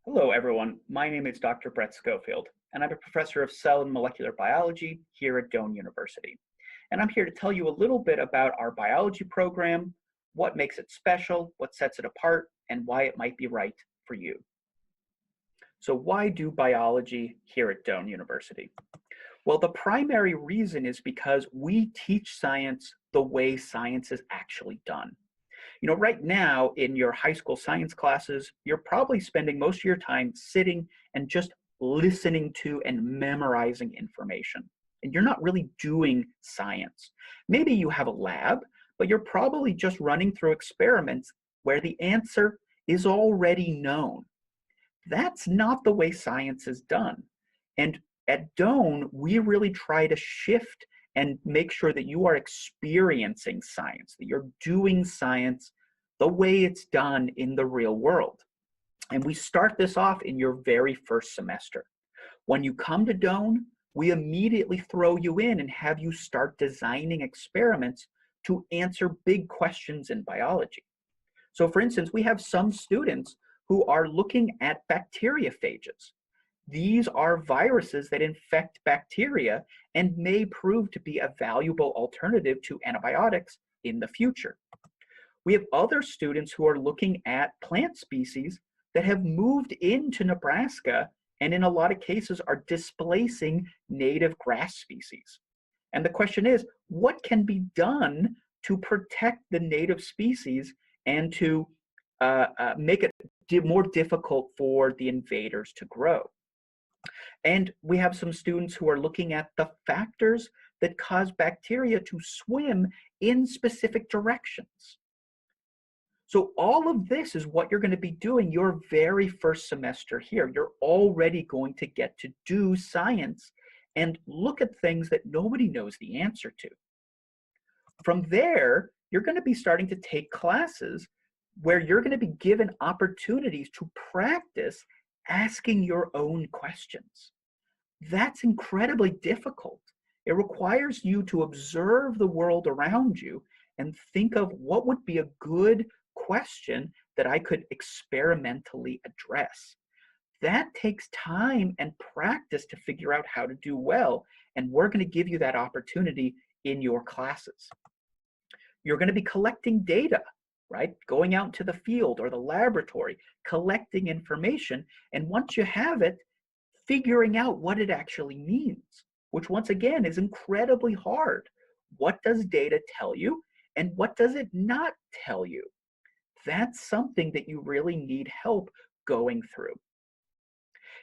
Hello, everyone. My name is Dr. Brett Schofield, and I'm a professor of cell and molecular biology here at Doane University. And I'm here to tell you a little bit about our biology program, what makes it special, what sets it apart, and why it might be right for you. So why do biology here at Doane University? Well, the primary reason is because we teach science the way science is actually done. Right now in your high school science classes, you're probably spending most of your time sitting and just listening to and memorizing information. And you're not really doing science. Maybe you have a lab, but you're probably just running through experiments where the answer is already known. That's not the way science is done. And at Doane, we really try to shift and make sure that you are experiencing science, that you're doing science the way it's done in the real world. And we start this off in your very first semester. When you come to Doane, we immediately throw you in and have you start designing experiments to answer big questions in biology. So for instance, we have some students who are looking at bacteriophages. These are viruses that infect bacteria and may prove to be a valuable alternative to antibiotics in the future. We have other students who are looking at plant species that have moved into Nebraska and in a lot of cases are displacing native grass species. And the question is, what can be done to protect the native species and to make it more difficult for the invaders to grow? And we have some students who are looking at the factors that cause bacteria to swim in specific directions. So all of this is what you're going to be doing your very first semester here. You're already going to get to do science and look at things that nobody knows the answer to. From there, you're going to be starting to take classes where you're going to be given opportunities to practice asking your own questions. That's incredibly difficult. It requires you to observe the world around you and think of what would be a good question that I could experimentally address. That takes time and practice to figure out how to do well, and we're going to give you that opportunity in your classes. You're going to be collecting data, right? Going out into the field or the laboratory, collecting information, and once you have it, figuring out what it actually means, which once again is incredibly hard. What does data tell you, and what does it not tell you? That's something that you really need help going through.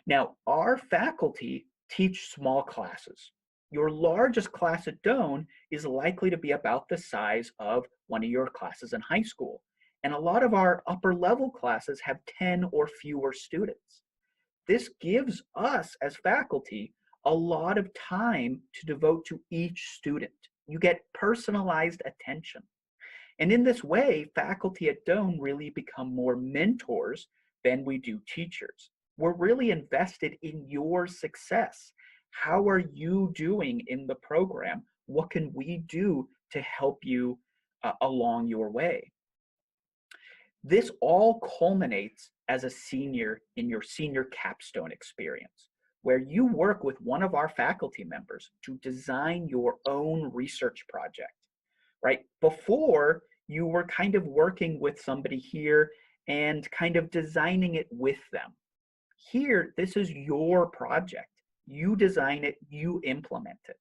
Now, our faculty teach small classes. Your largest class at Doane is likely to be about the size of one of your classes in high school. And a lot of our upper level classes have 10 or fewer students. This gives us as faculty a lot of time to devote to each student. You get personalized attention. And in this way, faculty at Doane really become more mentors than we do teachers. We're really invested in your success. How are you doing in the program? What can we do to help you along your way? This all culminates as a senior in your senior capstone experience, where you work with one of our faculty members to design your own research project, right? Before, you were kind of working with somebody here and kind of designing it with them. Here, this is your project. You design it, you implement it.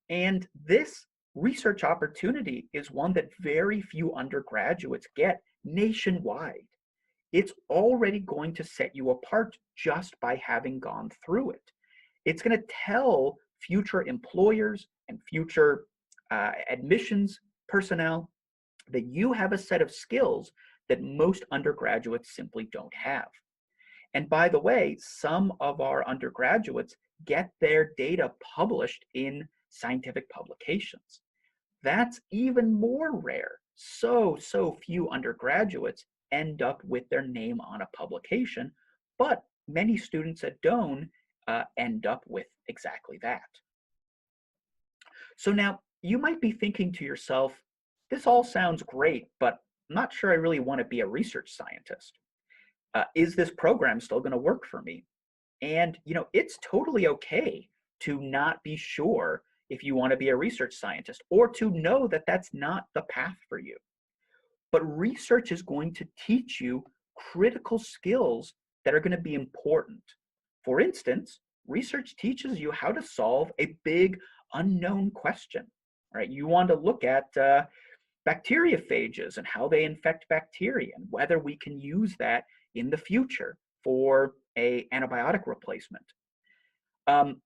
And this research opportunity is one that very few undergraduates get nationwide. It's already going to set you apart just by having gone through it. It's going to tell future employers and future admissions personnel that you have a set of skills that most undergraduates simply don't have. And by the way, some of our undergraduates get their data published in scientific publications. That's even more rare. So few undergraduates end up with their name on a publication, but many students at Doane end up with exactly that. So now you might be thinking to yourself, this all sounds great, but I'm not sure I really want to be a research scientist. Is this program still going to work for me? And, it's totally okay to not be sure if you want to be a research scientist or to know that that's not the path for you. But research is going to teach you critical skills that are going to be important. For instance, research teaches you how to solve a big unknown question, right? You want to look at bacteriophages and how they infect bacteria and whether we can use that in the future for a antibiotic replacement. Um,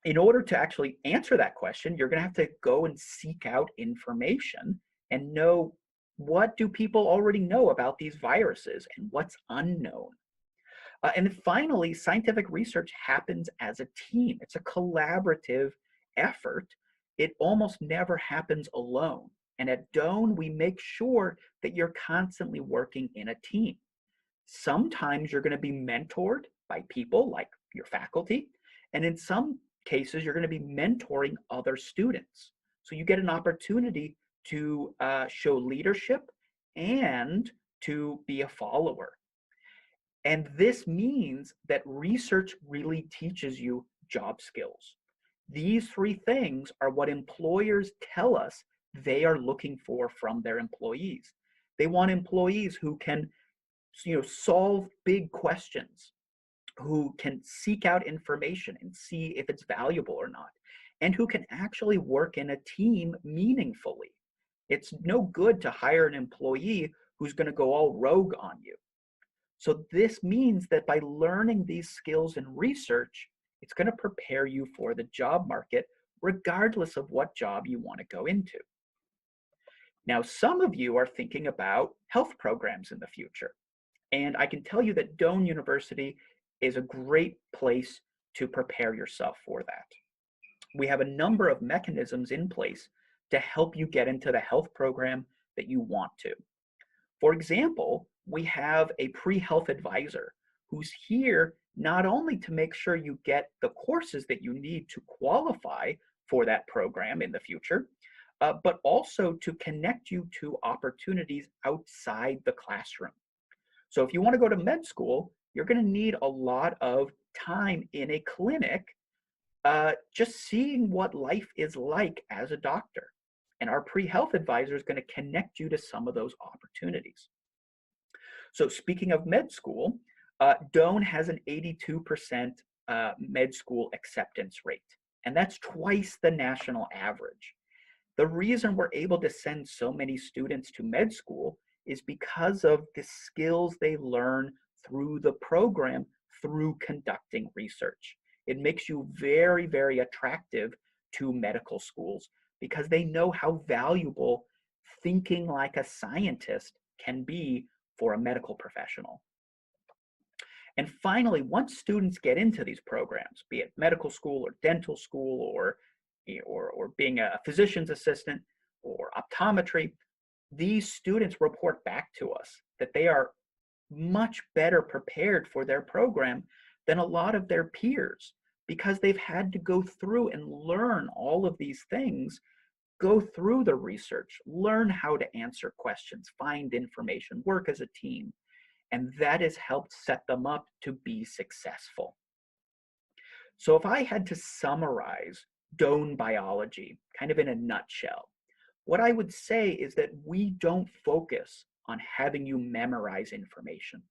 in order to actually answer that question, you're going to have to go and seek out information and know, what do people already know about these viruses and what's unknown. And then finally, scientific research happens as a team. It's a collaborative effort. It almost never happens alone. And at Doane, we make sure that you're constantly working in a team. Sometimes you're going to be mentored by people like your faculty, and in some cases, you're going to be mentoring other students. So you get an opportunity to show leadership and to be a follower. And this means that research really teaches you job skills. These three things are what employers tell us they are looking for from their employees. They want employees who can, solve big questions, who can seek out information and see if it's valuable or not, and who can actually work in a team meaningfully. It's no good to hire an employee who's going to go all rogue on you. So this means that by learning these skills in research, it's going to prepare you for the job market, regardless of what job you want to go into. Now, some of you are thinking about health programs in the future. And I can tell you that Doane University is a great place to prepare yourself for that. We have a number of mechanisms in place to help you get into the health program that you want to. For example, we have a pre-health advisor who's here not only to make sure you get the courses that you need to qualify for that program in the future, but also to connect you to opportunities outside the classroom. So if you want to go to med school, you're going to need a lot of time in a clinic, just seeing what life is like as a doctor. And our pre-health advisor is going to connect you to some of those opportunities. So speaking of med school, Doane has an 82% med school acceptance rate, and that's twice the national average. The reason we're able to send so many students to med school is because of the skills they learn through the program, through conducting research. It makes you very, very attractive to medical schools because they know how valuable thinking like a scientist can be for a medical professional. And finally, once students get into these programs, be it medical school or dental school or being a physician's assistant or optometry, these students report back to us that they are much better prepared for their program than a lot of their peers because they've had to go through and learn all of these things, go through the research, learn how to answer questions, find information, work as a team, and that has helped set them up to be successful. So if I had to summarize Doane biology kind of in a nutshell, what I would say is that we don't focus on having you memorize information.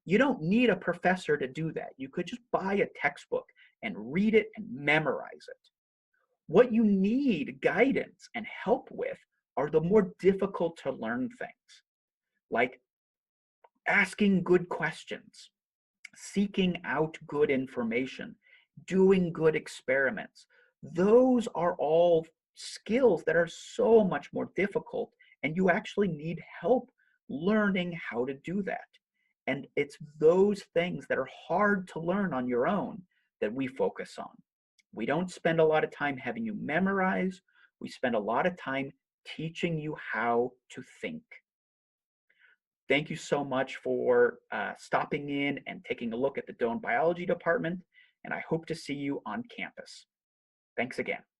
You don't need a professor to do that. You could just buy a textbook and read it and memorize it. What you need guidance and help with are the more difficult to learn things, like asking good questions, seeking out good information, doing good experiments. Those are all skills that are so much more difficult, and you actually need help learning how to do that. And it's those things that are hard to learn on your own that we focus on. We don't spend a lot of time having you memorize. We spend a lot of time teaching you how to think. Thank you so much for stopping in and taking a look at the Doane Biology Department, and I hope to see you on campus. Thanks again.